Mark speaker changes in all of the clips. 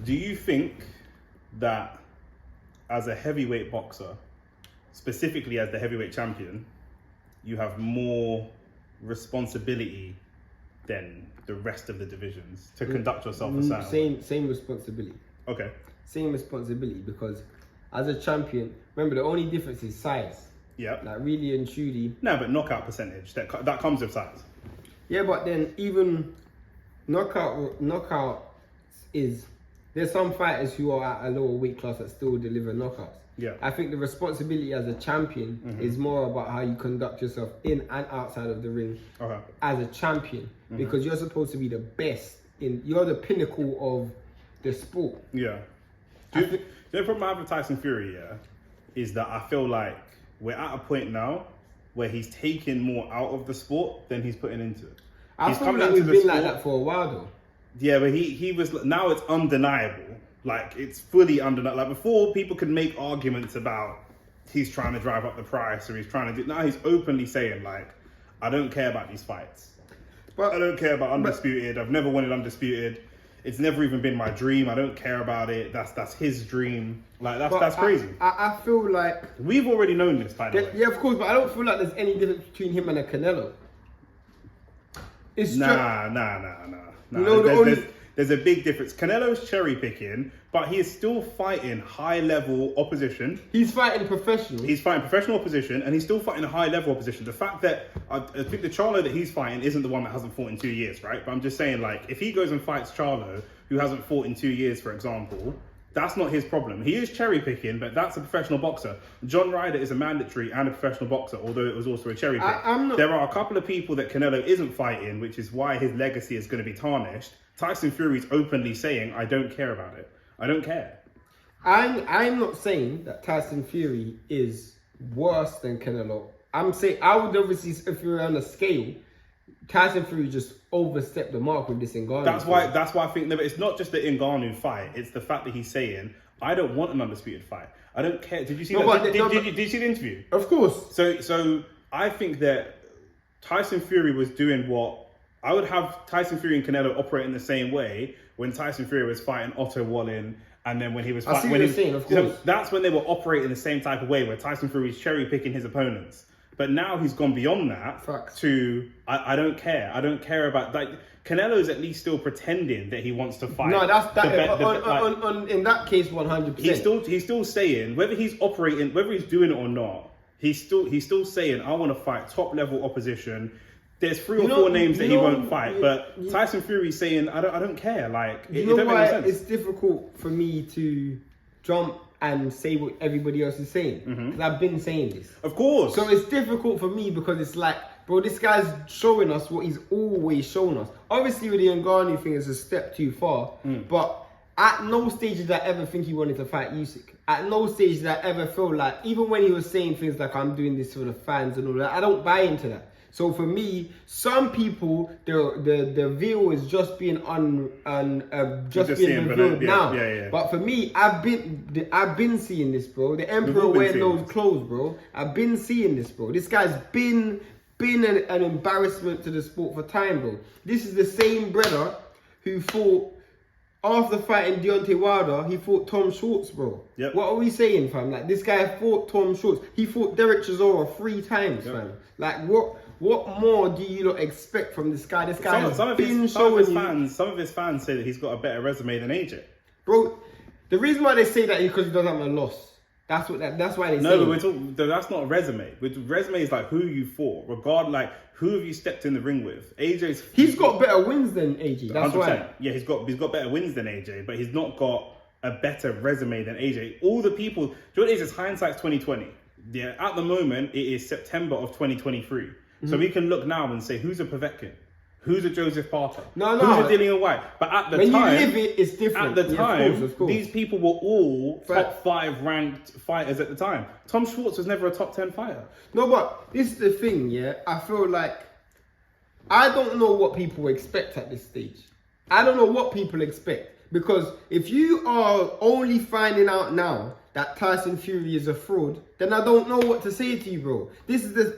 Speaker 1: Do you think that as a heavyweight boxer, specifically as the heavyweight champion, you have more responsibility than the rest of the divisions to conduct yourself a certain way?
Speaker 2: Same responsibility.
Speaker 1: Okay.
Speaker 2: Same responsibility, because as a champion, remember the only difference is size.
Speaker 1: Yeah.
Speaker 2: Like really and truly.
Speaker 1: No, but knockout percentage, that comes with size.
Speaker 2: Yeah, but then even knockout is, there's some fighters who are at a lower weight class that still deliver knockouts.
Speaker 1: Yeah.
Speaker 2: I think the responsibility as a champion is more about how you conduct yourself in and outside of the ring as a champion, because you're supposed to be the best you're the pinnacle of the sport.
Speaker 1: Yeah. The problem I have with Tyson Fury, is that I feel like we're at a point now where he's taking more out of the sport than he's putting into it.
Speaker 2: I feel like we've been like that for a while though.
Speaker 1: Yeah, but he was, now it's undeniable. Like, it's fully undeniable. Like, before, people could make arguments about he's trying to drive up the price or he's trying to do... Now he's openly saying, like, I don't care about these fights. But I don't care about Undisputed. I've never wanted Undisputed. It's never even been my dream. I don't care about it. That's his dream. Like, that's crazy.
Speaker 2: I feel like...
Speaker 1: We've already known this, by the way.
Speaker 2: Yeah, of course, but I don't feel like there's any difference between him and a Canelo. It's
Speaker 1: Nah.
Speaker 2: You know,
Speaker 1: There's a big difference. Canelo's cherry picking, but he is still fighting high level opposition.
Speaker 2: He's fighting professional.
Speaker 1: He's fighting professional opposition, and he's still fighting a high level opposition. The fact that I think the Charlo that he's fighting isn't the one that hasn't fought in 2 years, right? But I'm just saying, like, if he goes and fights Charlo, who hasn't fought in 2 years, for example, that's not his problem. He is cherry picking, but that's a professional boxer. John Ryder is a mandatory and a professional boxer, although it was also a cherry pick. There are a couple of people that Canelo isn't fighting, which is why his legacy is going to be tarnished. Tyson Fury's openly saying, I don't care about it. I don't care.
Speaker 2: I'm not saying that Tyson Fury is worse than Canelo. I'm saying, I would obviously, if you're on a scale, Tyson Fury just overstepped the mark with this Ngannou.
Speaker 1: That's why I think that it's not just the Ngannou fight. It's the fact that he's saying, I don't want an undisputed fight. I don't care. Did you see that? Did you see the interview?
Speaker 2: Of course.
Speaker 1: So I think that Tyson Fury was doing what I would have Tyson Fury and Canelo operate in the same way when Tyson Fury was fighting Otto Wallin, and then when he was fighting...
Speaker 2: of course.
Speaker 1: That's when they were operating the same type of way, where Tyson Fury is cherry picking his opponents. But now he's gone beyond that to, I don't care. I don't care about... Like, Canelo's at least still pretending that he wants to fight.
Speaker 2: No, in that case, 100%.
Speaker 1: He's still saying, whether he's operating, whether he's doing it or not, he's still saying, I want to fight top level opposition. There's 3 or 4 names that he won't fight, but Tyson Fury's saying, I don't care. Like, it don't make any sense.
Speaker 2: It's difficult for me to jump and say what everybody else is saying, because I've been saying this.
Speaker 1: Of course.
Speaker 2: So it's difficult for me because it's like, bro, this guy's showing us what he's always shown us. Obviously, with the Ngannou thing, it's a step too far, but at no stage did I ever think he wanted to fight Usyk. At no stage did I ever feel like, even when he was saying things like, I'm doing this for the fans and all that, I don't buy into that. So for me, some people, the veil is just being revealed now.
Speaker 1: Yeah.
Speaker 2: But for me, I've been seeing this, bro. The emperor wears those clothes, bro. I've been seeing this, bro. This guy's been an embarrassment to the sport for time, bro. This is the same brother who fought, after fighting Deontay Wilder, he fought Tom Schwartz, bro.
Speaker 1: Yep.
Speaker 2: What are we saying, fam? Like, this guy fought Tom Schwartz. He fought Derek Chisora 3 times, fam. Like, what more do you not expect from this guy? This guy
Speaker 1: some of his fans say that he's got a better resume than AJ.
Speaker 2: Bro, the reason why they say that is because he doesn't have a loss. That's why they say.
Speaker 1: No, but that's not a resume. Resume is like who you fought, like who have you stepped in the ring with. He's
Speaker 2: got better wins than AJ. That's 100%. Why.
Speaker 1: Yeah, he's got better wins than AJ, but he's not got a better resume than AJ. All the people, do you know what it is? It's hindsight's 2020. Yeah, at the moment it is September of 2023. So we can look now and say, who's a Povetkin? Who's a Joseph Parker?
Speaker 2: No.
Speaker 1: Who's a Dillian White? But at the time...
Speaker 2: When you live it, it's different.
Speaker 1: At the time,
Speaker 2: of course.
Speaker 1: these people were all top 5 ranked fighters at the time. Tom Schwartz was never a top 10 fighter.
Speaker 2: No, but this is the thing, yeah? I feel like... I don't know what people expect at this stage. I don't know what people expect. Because if you are only finding out now that Tyson Fury is a fraud, then I don't know what to say to you, bro.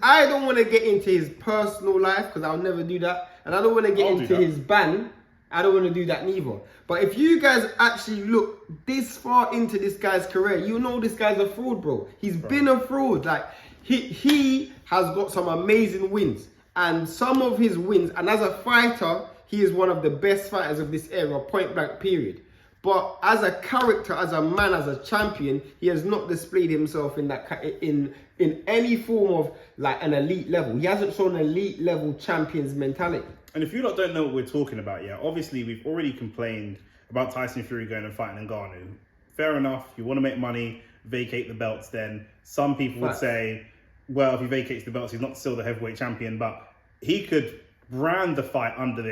Speaker 2: I don't want to get into his personal life, because I'll never do that. And I don't want to get into his ban, I don't want to do that neither. But if you guys actually look this far into this guy's career, you know this guy's a fraud, bro. He's been a fraud. Like, he has got some amazing wins. And some of his wins, and as a fighter, he is one of the best fighters of this era, point blank period. But as a character, as a man, as a champion, he has not displayed himself in that in any form of like an elite level. He hasn't shown an elite level champion's mentality.
Speaker 1: And if you lot don't know what we're talking about yet, obviously we've already complained about Tyson Fury going and fighting Ngannou. Fair enough, you want to make money, vacate the belts then. Some people would say, well, if he vacates the belts, he's not still the heavyweight champion, but he could brand the fight under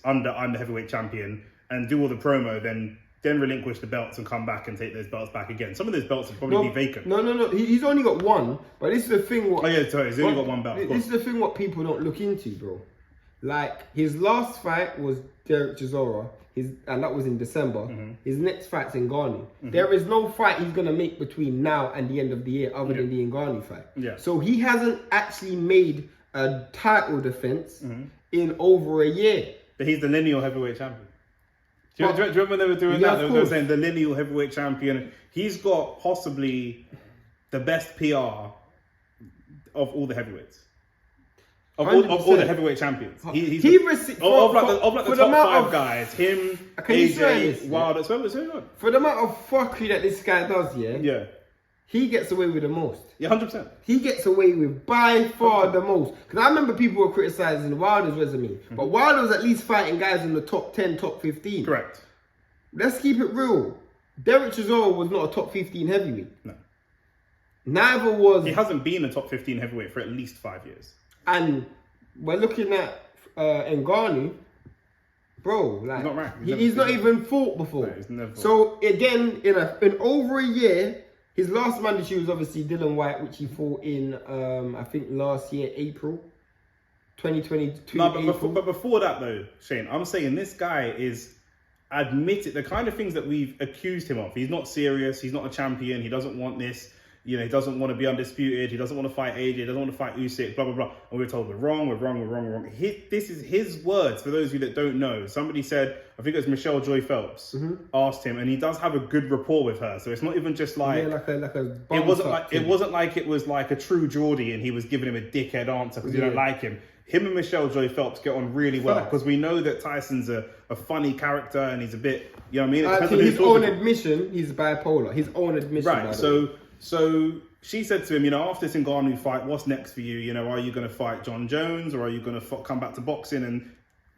Speaker 1: I'm the heavyweight champion and do all the promo, then relinquish the belts and come back and take those belts back again. Some of those belts would probably be vacant.
Speaker 2: No. He's only got one, but this is the thing.
Speaker 1: He's only got one belt.
Speaker 2: This is the thing what people don't look into, bro. Like, his last fight was Derek Chisora, and that was in December. His next fight's Ngannou. There is no fight he's going to make between now and the end of the year other than the Ngannou fight. So he hasn't actually made a title defense in over a year.
Speaker 1: But he's the lineal heavyweight champion. Do you remember when they were doing that? They were saying the lineal heavyweight champion. He's got possibly the best PR of all the heavyweights. Of all the heavyweight champions. He's the top five guys. Him, AJ, Wilder.
Speaker 2: For the amount of fuckery that this guy does,
Speaker 1: yeah.
Speaker 2: He gets away with the most.
Speaker 1: Yeah, 100%.
Speaker 2: He gets away with by far the most. Because I remember people were criticizing Wilder's resume. But Wilder was at least fighting guys in the top 10, top 15.
Speaker 1: Correct.
Speaker 2: Let's keep it real. Derek Chisora was not a top 15 heavyweight.
Speaker 1: No.
Speaker 2: Neither was...
Speaker 1: He hasn't been a top 15 heavyweight for at least 5 years.
Speaker 2: And we're looking at Ngannou. Bro, like,
Speaker 1: not ranked.
Speaker 2: He's not even fought before.
Speaker 1: No, he's never fought.
Speaker 2: So again, in over a year, his last mandatory was obviously Dylan White, which he fought in, I think last year, April 2022.
Speaker 1: No, but before that though, Shane, I'm saying this guy is admitted the kind of things that we've accused him of. He's not serious. He's not a champion. He doesn't want this. You know, he doesn't want to be undisputed. He doesn't want to fight AJ. He doesn't want to fight Usyk, blah, blah, blah. And we're told we're wrong. This is his words, for those of you that don't know. Somebody said, I think it was Michelle Joy Phelps, asked him, and he does have a good rapport with her. So it's not even just like...
Speaker 2: Yeah,
Speaker 1: it wasn't like it was like a true Geordie and he was giving him a dickhead answer because you don't like him. Him and Michelle Joy Phelps get on really well because we know that Tyson's a funny character and he's a bit, you know what I mean?
Speaker 2: His own admission, he's bipolar. His own admission.
Speaker 1: Right, so she said to him, you know, after this Ngannou fight, what's next for you? You know, are you going to fight John Jones or are you going to come back to boxing and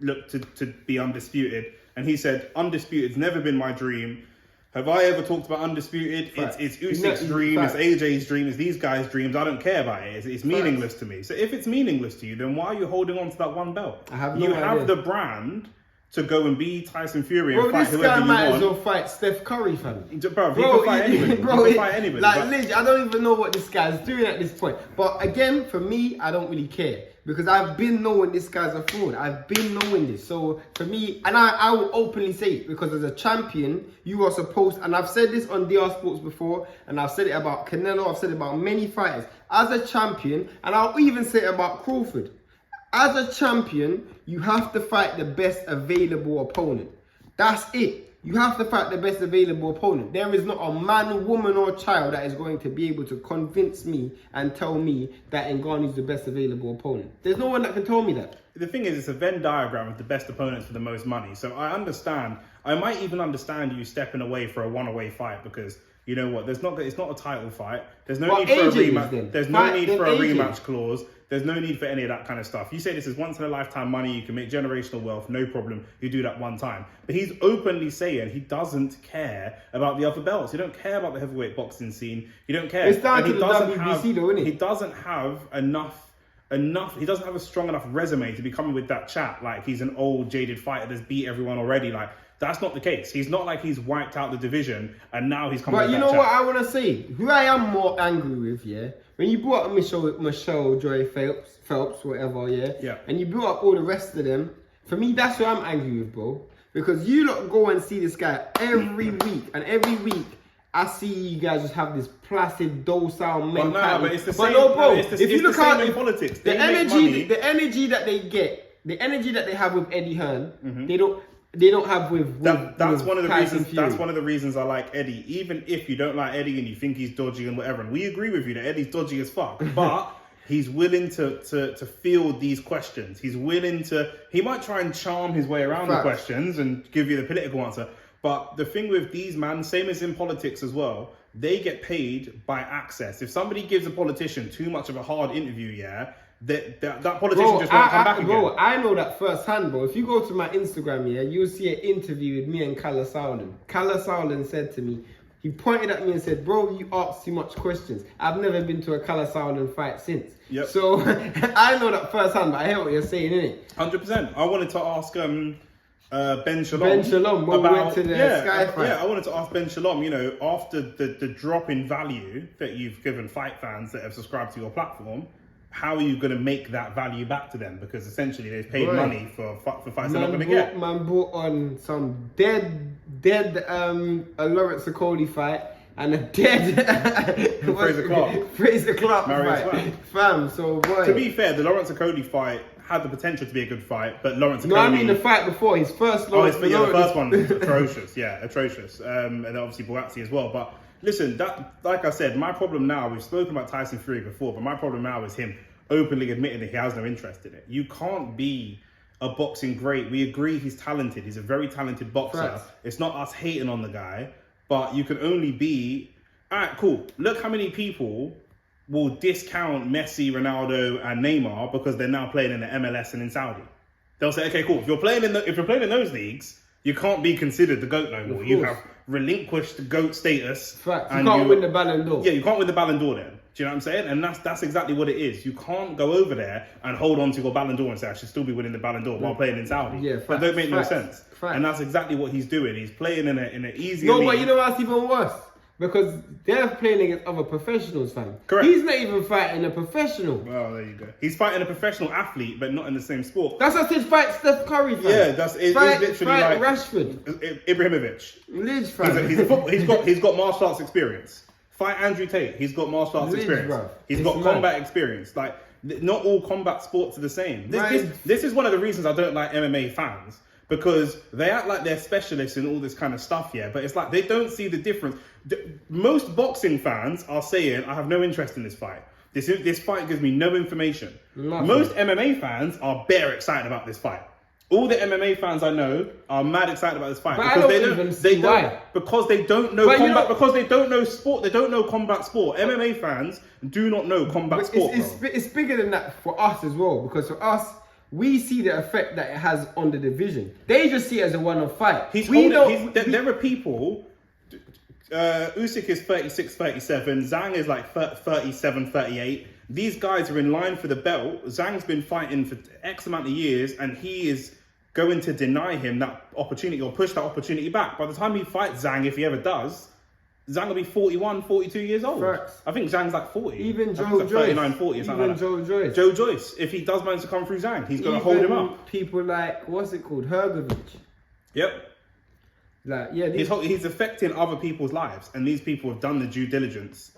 Speaker 1: look to be undisputed? And he said, undisputed's never been my dream. Have I ever talked about undisputed? It's Usyk's dream, it's AJ's dream, it's these guys' dreams. I don't care about it. It's meaningless to me. So if it's meaningless to you, then why are you holding on to that one belt? You have the brand to go and be Tyson Fury and fight whoever you want. Bro, this guy might as well fight
Speaker 2: Steph Curry, fam.
Speaker 1: Bro, he can fight anybody. He can fight anybody.
Speaker 2: Like, I don't even know what this guy's doing at this point. But again, for me, I don't really care. Because I've been knowing this guy's a fraud. I've been knowing this. So for me, and I will openly say it, because as a champion, you are supposed, and I've said this on DR Sports before, and I've said it about Canelo, I've said it about many fighters. As a champion, and I'll even say it about Crawford. As a champion, you have to fight the best available opponent. That's it. You have to fight the best available opponent. There is not a man, woman, or child that is going to be able to convince me and tell me that Ngannou is the best available opponent. There's no one that can tell me that.
Speaker 1: The thing is, it's a Venn diagram of the best opponents for the most money. So I understand. I might even understand you stepping away for a one-away fight because, you know what, it's not a title fight. There's no need for a rematch. There's no need for a rematch clause. There's no need for any of that kind of stuff. You say this is once in a lifetime money, you can make generational wealth, no problem. You do that one time. But he's openly saying he doesn't care about the other belts. He don't care about the heavyweight boxing scene. He don't care.
Speaker 2: It's down to the WBC though, isn't it?
Speaker 1: He doesn't have he doesn't have a strong enough resume to be coming with that chat like he's an old jaded fighter that's beat everyone already. Like, that's not the case. He's not like he's wiped out the division and now he's coming with that chat. But you know
Speaker 2: what I want to say? Who I am more angry with, yeah? When you brought up Michelle Joy Phelps, whatever, yeah? And you brought up all the rest of them, for me, that's what I'm angry with, bro. Because you lot go and see this guy every week, and every week, I see you guys just have this placid, docile mentality.
Speaker 1: But it's the same. Bro, if you look at in politics,
Speaker 2: the energy that they get, the energy that they have with Eddie Hearn, they don't. they don't have with
Speaker 1: that's
Speaker 2: with
Speaker 1: one of the
Speaker 2: Tyson
Speaker 1: reasons.
Speaker 2: Fury.
Speaker 1: That's one of the reasons I like Eddie. Even if you don't like Eddie and you think he's dodgy and whatever, and we agree with you that Eddie's dodgy as fuck, but he's willing to field these questions. He's willing to. He might try and charm his way around the questions and give you the political answer. But the thing with these man, same as in politics as well, they get paid by access. If somebody gives a politician too much of a hard interview, yeah, that politician just won't come back again.
Speaker 2: Bro, I know that firsthand, bro. If you go to my Instagram, yeah, you'll see an interview with me and Kala Saulen. Kala Saulen said to me, he pointed at me and said, bro, you ask too much questions. I've never been to a Kala Saulen fight since.
Speaker 1: Yep.
Speaker 2: So I know that firsthand, but I hear what you're saying, innit?
Speaker 1: 100%. I wanted to ask Ben Shalom.
Speaker 2: Ben Shalom, when we went to the Sky fight.
Speaker 1: Yeah, I wanted to ask Ben Shalom, you know, after the drop in value that you've given fight fans that have subscribed to your platform, how are you going to make that value back to them? Because essentially they've paid money for fights they're not going to get.
Speaker 2: Man brought on some dead Lawrence Okoli fight and a dead Fraser Clark fight. Fam, so boy.
Speaker 1: To be fair, the Lawrence Okoli fight had the potential to be a good fight, but Lawrence Okoli...
Speaker 2: No, I mean the fight before, his first Lawrence.
Speaker 1: The first one was atrocious. Yeah, atrocious. And obviously Buatsi as well. But listen, that, like I said, my problem now, we've spoken about Tyson Fury before, but my problem now is him openly admitting that he has no interest in it. You can't be a boxing great. We agree he's talented. He's a very talented boxer. Right. It's not us hating on the guy, but you can only be... All right, cool. Look how many people will discount Messi, Ronaldo, and Neymar because they're now playing in the MLS and in Saudi. They'll say, okay, cool. If you're playing in those leagues, you can't be considered the GOAT no more. You have relinquished the GOAT status.
Speaker 2: Facts. You can't win the Ballon d'Or.
Speaker 1: Yeah, you can't win the Ballon d'Or then. Do you know what I'm saying? And that's exactly what it is. You can't go over there and hold on to your Ballon d'Or and say, I should still be winning the Ballon d'Or while playing in Saudi. Yeah, facts. That don't make no sense. Facts. And that's exactly what he's doing. He's playing in an easier league.
Speaker 2: But you know what's even worse? Because they're playing against other professionals, fam.
Speaker 1: Correct.
Speaker 2: He's not even fighting a professional.
Speaker 1: Well, there you go. He's fighting a professional athlete, but not in the same sport.
Speaker 2: That's what his fight Steph Curry, fam.
Speaker 1: Yeah, it's literally like
Speaker 2: Rashford,
Speaker 1: Ibrahimovic.
Speaker 2: Lidge, fam.
Speaker 1: He's got martial arts experience. Fight Andrew Tate. He's got martial arts experience. Bro. He's got combat experience. Like, not all combat sports are the same. This is one of the reasons I don't like MMA fans. Because they act like they're specialists in all this kind of stuff, yeah. But it's like they don't see the difference. Most boxing fans are saying, I have no interest in this fight. This fight gives me no information. Nothing. Most MMA fans are bare excited about this fight. All the MMA fans I know are mad excited about this fight.
Speaker 2: But because
Speaker 1: because they don't know combat. Because they don't know sport. They don't know combat sport. MMA fans do not know combat sport.
Speaker 2: It's bigger than that for us as well. Because for us, we see the effect that it has on the division. They just see it as a one-off fight.
Speaker 1: There are people... Usyk is 36, 37. Zhang is like 37, 38. These guys are in line for the belt. Zhang's been fighting for X amount of years, and he is going to deny him that opportunity or push that opportunity back. By the time he fights Zhang, if he ever does, Zhang will be 41, 42 years old.
Speaker 2: Facts.
Speaker 1: I think Zhang's like 40.
Speaker 2: Even Joe
Speaker 1: Joyce. 39, 40 or something like that.
Speaker 2: Joe Joyce.
Speaker 1: Joe Joyce, if he does manage to come through Zhang, he's going to hold him up.
Speaker 2: People like, what's it called? Hergovic.
Speaker 1: Yep.
Speaker 2: Like, yeah,
Speaker 1: he's affecting other people's lives. And these people have done the due diligence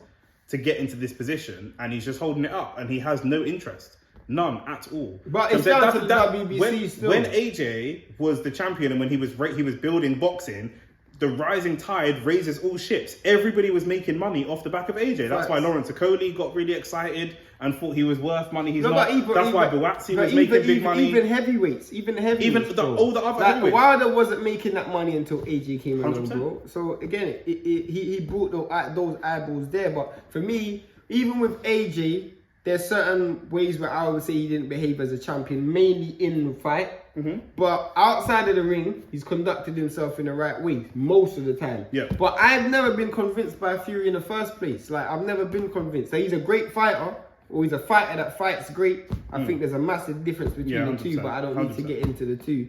Speaker 1: to get into this position. And he's just holding it up. And he has no interest. None at all.
Speaker 2: But it's down to the WBC still.
Speaker 1: When AJ was the champion and when he was building boxing, the rising tide raises all ships. Everybody was making money off the back of AJ. That's why Lawrence Okoli got really excited and thought he was worth money. He's not. That's why Buatsi was making big money.
Speaker 2: Even heavyweights.
Speaker 1: All the other heavyweights.
Speaker 2: Wilder wasn't making that money until AJ came along, bro. So again, he brought those eyeballs there. But for me, even with AJ, there's certain ways where I would say he didn't behave as a champion, mainly in the fight. Mm-hmm. But outside of the ring, he's conducted himself in the right way most of the time.
Speaker 1: Yeah.
Speaker 2: But I've never been convinced by Fury in the first place. Like, I've never been convinced that he's a great fighter or he's a fighter that fights great. I think there's a massive difference between the two, but I don't need to get into the two.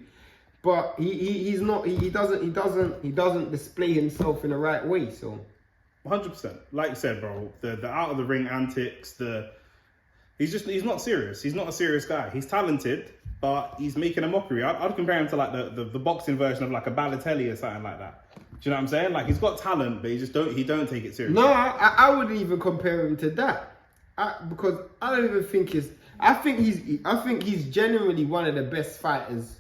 Speaker 2: But he doesn't display himself in the right way. So
Speaker 1: 100%. Like you said, bro, the out of the ring antics, he's not serious. He's not a serious guy. He's talented, but he's making a mockery. I'd compare him to like the boxing version of like a Balotelli or something like that. Do you know what I'm saying? Like, he's got talent, but he don't take it seriously.
Speaker 2: No, I wouldn't even compare him to that. Because I don't even think I think he's genuinely one of the best fighters,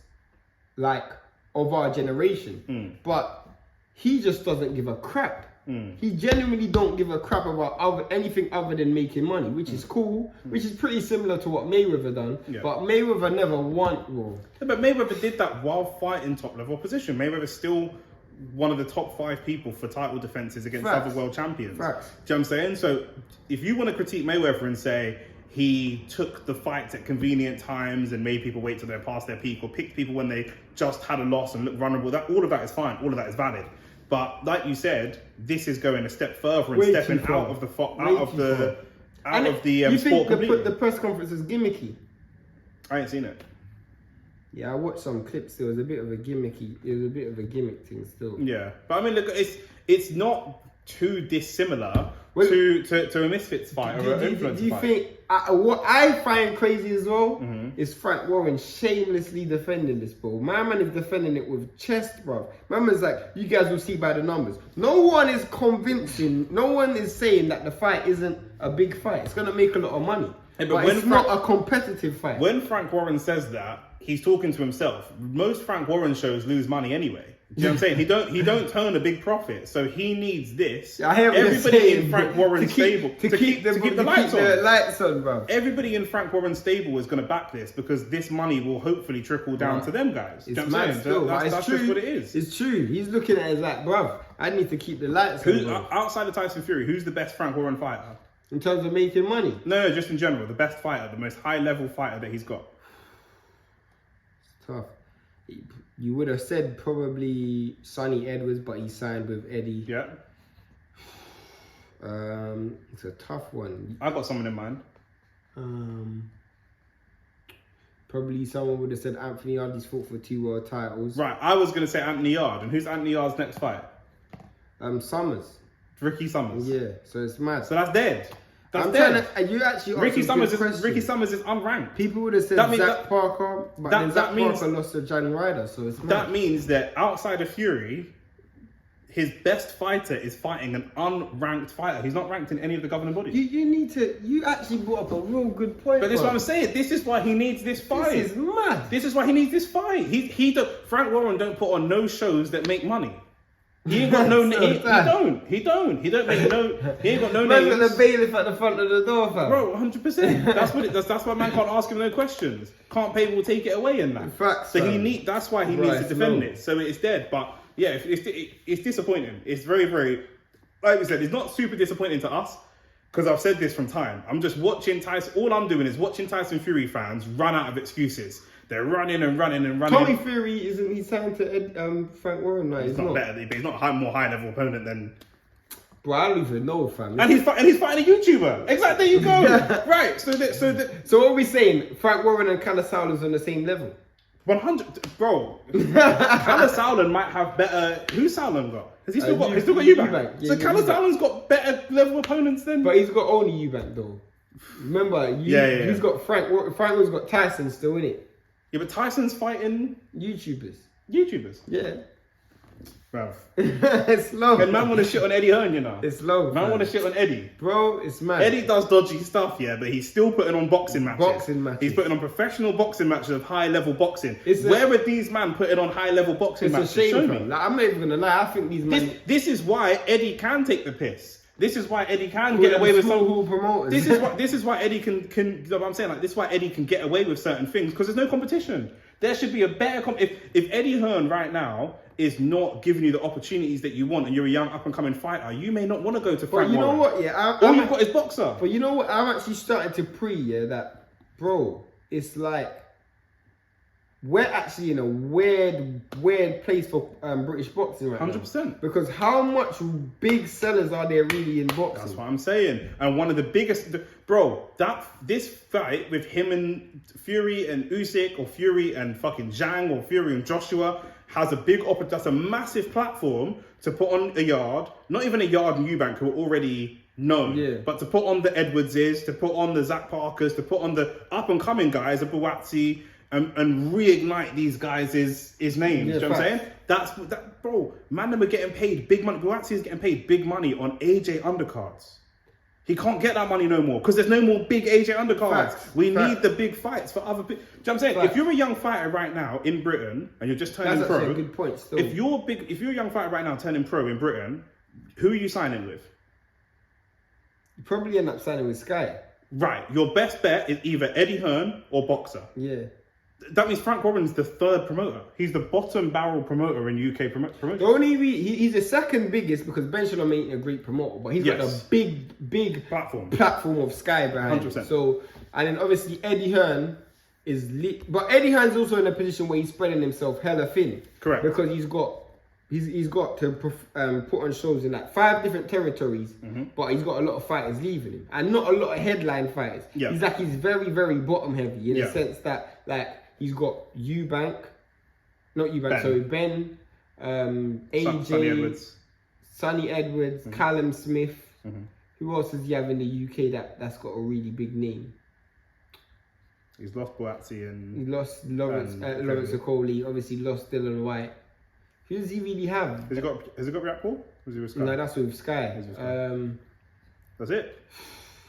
Speaker 2: like, of our generation. But he just doesn't give a crap. He genuinely don't give a crap about anything other than making money, which is cool, which is pretty similar to what Mayweather done.
Speaker 1: Yeah.
Speaker 2: But Mayweather never won. Well,
Speaker 1: Yeah, but Mayweather did that while fighting top level opposition. Mayweather's still one of the top 5 people for title defenses against
Speaker 2: Facts.
Speaker 1: other world champions.
Speaker 2: Facts.
Speaker 1: Do you know what I'm saying? So if you want to critique Mayweather and say he took the fights at convenient times and made people wait till they're past their peak, or picked people when they just had a loss and looked vulnerable, that all of that is fine. All of that is valid. But like you said, this is going a step further and
Speaker 2: Way
Speaker 1: stepping
Speaker 2: too far.
Speaker 1: out of the
Speaker 2: you
Speaker 1: sport
Speaker 2: think
Speaker 1: completely.
Speaker 2: the press conference is gimmicky?
Speaker 1: I ain't seen it.
Speaker 2: Yeah, I watched some clips. It was a bit of a gimmicky. It was a bit of a gimmick thing still.
Speaker 1: Yeah, but I mean, look, it's not too dissimilar
Speaker 2: Well,
Speaker 1: to a Misfits fight or an influencer
Speaker 2: do you
Speaker 1: fight.
Speaker 2: think what I find crazy as well is Frank Warren shamelessly defending this, bro? My man is defending it with chest, bro. My man's like, you guys will see by the numbers. No one is convincing. No one is saying that the fight isn't a big fight. It's gonna make a lot of money,
Speaker 1: Yeah,
Speaker 2: but
Speaker 1: when
Speaker 2: it's not a competitive fight.
Speaker 1: When Frank Warren says that, he's talking to himself. Most Frank Warren shows lose money anyway. Do you know what I'm saying? He don't turn a big profit, so he needs this.
Speaker 2: I hear what you're
Speaker 1: Everybody
Speaker 2: saying,
Speaker 1: in Frank Warren's stable
Speaker 2: to keep the lights on, bro.
Speaker 1: Everybody in Frank Warren's stable is going to back this because this money will hopefully trickle down to them guys.
Speaker 2: It's
Speaker 1: Do you know what I'm
Speaker 2: mad
Speaker 1: saying?
Speaker 2: still, but
Speaker 1: That's
Speaker 2: it's
Speaker 1: just
Speaker 2: true.
Speaker 1: what it is.
Speaker 2: It's true. He's looking at it as like, bruv, I need to keep the lights on.
Speaker 1: Who,
Speaker 2: Bro.
Speaker 1: outside of Tyson Fury, who's the best Frank Warren fighter?
Speaker 2: In terms of making money.
Speaker 1: No, just in general, the best fighter, the most high-level fighter that he's got.
Speaker 2: It's tough. You would have said probably Sonny Edwards, but he signed with Eddie.
Speaker 1: Yeah.
Speaker 2: It's a tough one.
Speaker 1: I got someone in mind.
Speaker 2: Probably someone would have said Anthony Hardy's fought for 2 world titles.
Speaker 1: Right, I was going to say Anthony Yard. And who's Anthony Yard's next fight?
Speaker 2: Summers.
Speaker 1: Ricky Summers.
Speaker 2: Yeah, so it's mad.
Speaker 1: So that's dead. That's
Speaker 2: I'm
Speaker 1: dead.
Speaker 2: trying to. You actually
Speaker 1: Ricky
Speaker 2: asked a good
Speaker 1: Summers
Speaker 2: question.
Speaker 1: is unranked.
Speaker 2: People would have said
Speaker 1: That means
Speaker 2: Zach
Speaker 1: that-
Speaker 2: Parker, but
Speaker 1: that-
Speaker 2: then
Speaker 1: that
Speaker 2: Zach
Speaker 1: means-
Speaker 2: Parker lost to Johnny Ryder, so it's mad.
Speaker 1: That means that outside of Fury, his best fighter is fighting an unranked fighter. He's not ranked in any of the governing bodies.
Speaker 2: You need to. You actually brought up a real good point.
Speaker 1: But this is
Speaker 2: bro.
Speaker 1: what I'm saying. This is why he needs this fight.
Speaker 2: This is mad.
Speaker 1: This is why he needs this fight. Frank Warren don't put on no shows that make money. He ain't got no.
Speaker 2: So
Speaker 1: he
Speaker 2: sad.
Speaker 1: don't. He don't make no. He ain't got no
Speaker 2: Man
Speaker 1: names.
Speaker 2: got the bailiff at the front of the door, fam.
Speaker 1: Bro, 100%. That's why man can't ask him no questions. Can't pay will take it away in that.
Speaker 2: Facts,
Speaker 1: So
Speaker 2: fam.
Speaker 1: that's why he
Speaker 2: Right,
Speaker 1: needs to defend
Speaker 2: no.
Speaker 1: it. So it's dead. But yeah, it's disappointing. It's very, very, like we said, it's not super disappointing to us because I've said this from time. I'm just watching Tyson. All I'm doing is watching Tyson Fury fans run out of excuses. They're running and running and running.
Speaker 2: Tommy Fury isn't he signed to Frank Warren? No,
Speaker 1: He's not better, but he's not a more high level opponent than.
Speaker 2: Bro, I don't even know, fam.
Speaker 1: And he's fighting a YouTuber. Exactly. There you go. Right. So
Speaker 2: So what are we saying? Frank Warren and Kalle Sauerland's on the same level.
Speaker 1: 100, bro. Kalle Sauerland might have better. Who's Sauerland got? Has he still got? He's still got Eubank.
Speaker 2: Eubank. Yeah,
Speaker 1: So Kalle
Speaker 2: Eubank.
Speaker 1: Sauerland's got better level opponents than.
Speaker 2: But he's got only Eubank though. Remember, he's got Frank Warren's got Tyson still in it.
Speaker 1: Yeah, but Tyson's fighting
Speaker 2: YouTubers. Yeah.
Speaker 1: Bro.
Speaker 2: It's low.
Speaker 1: And man want to shit on Eddie Hearn, you know.
Speaker 2: It's low.
Speaker 1: Man
Speaker 2: fam.
Speaker 1: want to shit on Eddie.
Speaker 2: Bro, it's mad.
Speaker 1: Eddie does dodgy stuff, yeah, but he's still putting on boxing matches. He's putting on professional boxing matches of high level boxing. Where are these man putting on high level boxing matches?
Speaker 2: It's a shame,
Speaker 1: Show me.
Speaker 2: fam. Like, I'm not even gonna lie. I think these men.
Speaker 1: This is why Eddie can take the piss. This is why Eddie can get away with
Speaker 2: small
Speaker 1: some
Speaker 2: hall promoters.
Speaker 1: This is why Eddie can you know what I'm saying, like this is why Eddie can get away with certain things because there's no competition. There should be a better if Eddie Hearn right now is not giving you the opportunities that you want and you're a young up and coming fighter, you may not want to go to Frank
Speaker 2: But you know
Speaker 1: Warren.
Speaker 2: what? Yeah,
Speaker 1: all you've got is boxer.
Speaker 2: But you know what? I'm actually starting to that, bro. It's like we're actually in a weird place for British boxing right
Speaker 1: 100%.
Speaker 2: now. Because how much big sellers are there really in boxing?
Speaker 1: That's what I'm saying. And one of the biggest, this fight with him and Fury and Usyk or Fury and fucking Zhang or Fury and Joshua has a big that's a massive platform to put on a Yard, not even a Yard and Eubank who are already known, but to put on the Edwardses, to put on the Zach Parkers, to put on the up and coming guys, the Buatsi, and reignite these guys' names.
Speaker 2: Yeah,
Speaker 1: Do you know what I'm saying? Bro, man, them are getting paid big money. Buatsi is getting paid big money on AJ undercards. He can't get that money no more because there's no more big AJ undercards.
Speaker 2: Facts.
Speaker 1: We
Speaker 2: Facts.
Speaker 1: need the big fights for other people. Do you know what I'm saying?
Speaker 2: Facts.
Speaker 1: If you're a young fighter right now in Britain and you're just turning
Speaker 2: That's
Speaker 1: pro,
Speaker 2: actually a good point still.
Speaker 1: if you're a young fighter right now turning pro in Britain, who are you signing with?
Speaker 2: You probably end up signing with Sky.
Speaker 1: Right, your best bet is either Eddie Hearn or Boxer.
Speaker 2: Yeah.
Speaker 1: That means Frank Robbins is the third promoter. He's the bottom barrel promoter in UK promotion.
Speaker 2: The only he's the second biggest because Ben Shalom ain't a great promoter, but he's got a big platform of Sky behind 100%. Him. So, and then obviously Eddie Hearn is lit, but Eddie Hearn's also in a position where he's spreading himself hella thin.
Speaker 1: Correct.
Speaker 2: Because he's got to put on shows in like 5 different territories, but he's got a lot of fighters leaving him, and not a lot of headline fighters.
Speaker 1: Yeah.
Speaker 2: He's very, very bottom heavy in the sense that like he's got Ben, AJ, Sonny Edwards, Callum Smith. Who else does he have in the UK that's got a really big name?
Speaker 1: He's lost Boazzi and
Speaker 2: he lost Lawrence Okoli. Obviously lost Dylan White. Who does he really have?
Speaker 1: Has he got Rap Paul? Was he with Sky?
Speaker 2: No, that's with Sky.
Speaker 1: That's it.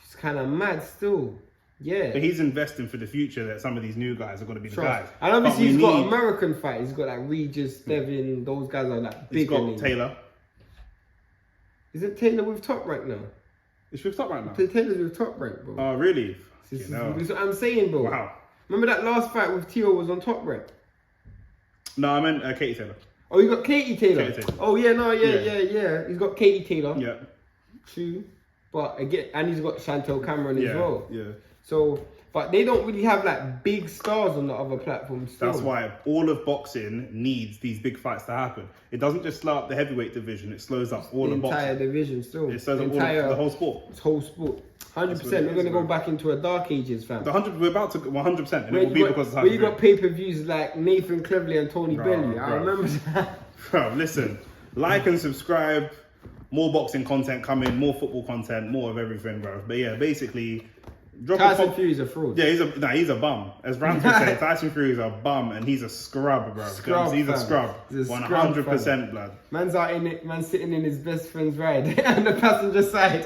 Speaker 2: It's kind of mad still. Yeah.
Speaker 1: But he's investing for the future that some of these new guys are going to be the guys.
Speaker 2: And obviously he's got American fighters. He's got like Regis, Devin, those guys are like big.
Speaker 1: He's got Taylor.
Speaker 2: Isn't Taylor with Top Rank now?
Speaker 1: It's with Top Rank now?
Speaker 2: Taylor's with Top Rank, bro.
Speaker 1: Oh, really?
Speaker 2: This is what I'm saying, bro.
Speaker 1: Wow.
Speaker 2: Remember that last fight with Tio was on Top Rank?
Speaker 1: No, I meant Katie Taylor.
Speaker 2: Oh, you got Katie Taylor? Oh, yeah, yeah. He's got Katie Taylor.
Speaker 1: Yeah.
Speaker 2: True. But again, and he's got Chantel Cameron as well.
Speaker 1: Yeah.
Speaker 2: So, but they don't really have like big stars on the other platforms still.
Speaker 1: That's why all of boxing needs these big fights to happen. It doesn't just slow up the heavyweight division, it slows up all of boxing.
Speaker 2: The entire division still.
Speaker 1: It slows up the whole sport.
Speaker 2: It's whole sport. 100%. We're going to go back into a dark ages, fam.
Speaker 1: We're about to 100%. And it will be because of
Speaker 2: where you got pay-per-views like Nathan Cleverly and Tony Bellew. I remember that.
Speaker 1: Bro, listen. Like and subscribe. More boxing content coming. More football content. More of everything, bro. But yeah, basically...
Speaker 2: Tyson Fury's a fraud.
Speaker 1: Yeah, he's a bum. As Rams would say, Tyson Fury's a bum and he's a scrub, bro. He's a scrub. 100%, blood.
Speaker 2: Man's out in it. Man's sitting in his best friend's ride on the passenger side.